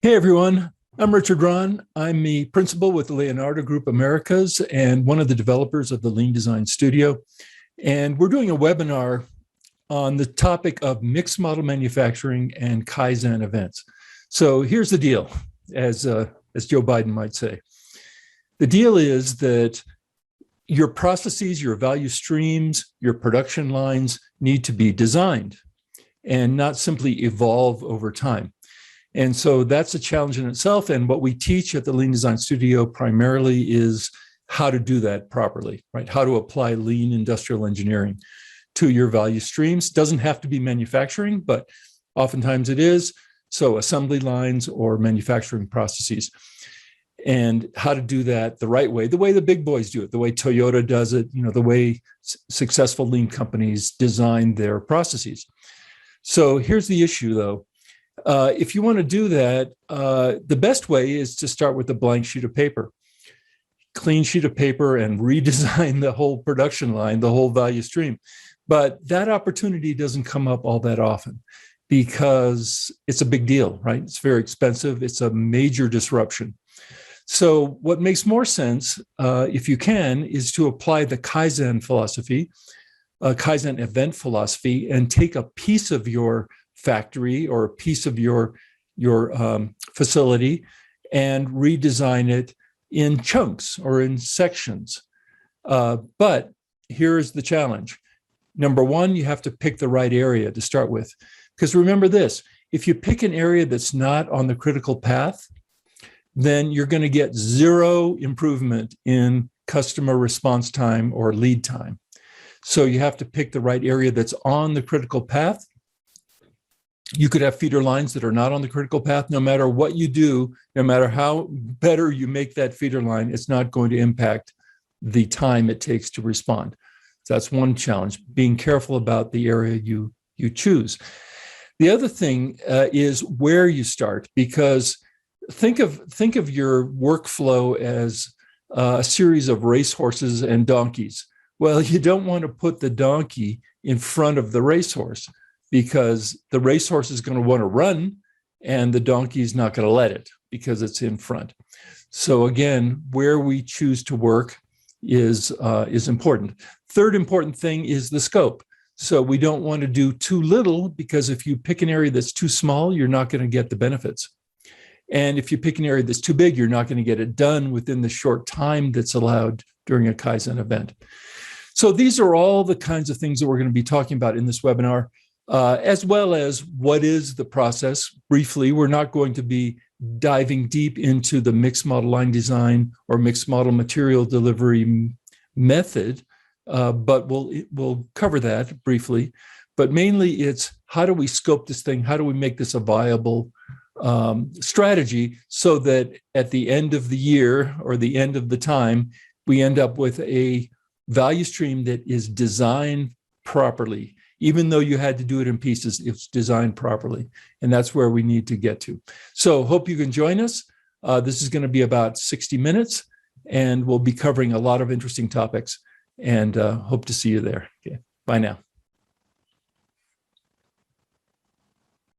Hey everyone, I'm Richard Rahn. I'm the principal with the Leonardo Group Americas and one of the developers of the Lean Design Studio. And we're doing a webinar on the topic of mixed model manufacturing and Kaizen events. So here's the deal, as Joe Biden might say. The deal is that your processes, your value streams, your production lines need to be designed and not simply evolve over time. And so that's a challenge in itself. And what we teach at the Lean Design Studio primarily is how to do that properly, right? How to apply lean industrial engineering to your value streams. Doesn't have to be manufacturing, but oftentimes it is. So assembly lines or manufacturing processes. And how to do that the right way, the way the big boys do it, the way Toyota does it, the way successful lean companies design their processes. So here's the issue, though. If you want to do that, the best way is to start with a blank sheet of paper, clean sheet of paper, and redesign the whole production line, the whole value stream. But that opportunity doesn't come up all that often because it's a big deal, right? It's very expensive. It's a major disruption. So what makes more sense, if you can, is to apply the Kaizen philosophy, Kaizen event philosophy, and take a piece of your factory or a piece of your facility and redesign it in chunks or in sections. But here's the challenge. Number one, you have to pick the right area to start with. Because remember this, if you pick an area that's not on the critical path, then you're going to get zero improvement in customer response time or lead time. So you have to pick the right area that's on the critical path. You could have feeder lines that are not on the critical path. No matter what you do, no matter how better you make that feeder line, it's not going to impact the time it takes to respond. So that's one challenge, being careful about the area you choose. The other thing is where you start, because think of your workflow as a series of racehorses and donkeys. Well, you don't want to put the donkey in front of the racehorse, because the racehorse is going to want to run and the donkey is not going to let it because it's in front. So again, where we choose to work is important. Third important thing is the scope. So we don't want to do too little, because if you pick an area that's too small, you're not going to get the benefits. And if you pick an area that's too big, you're not going to get it done within the short time that's allowed during a Kaizen event. So these are all the kinds of things that we're going to be talking about in this webinar. As well as what is the process. Briefly, we're not going to be diving deep into the mixed model line design or mixed model material delivery method, but we'll cover that briefly. But mainly it's how do we scope this thing? How do we make this a viable strategy so that at the end of the year or the end of the time, we end up with a value stream that is designed properly. Even though you had to do it in pieces, it's designed properly. And that's where we need to get to. So hope you can join us. This is going to be about 60 minutes, and we'll be covering a lot of interesting topics, and hope to see you there. Okay. Bye now.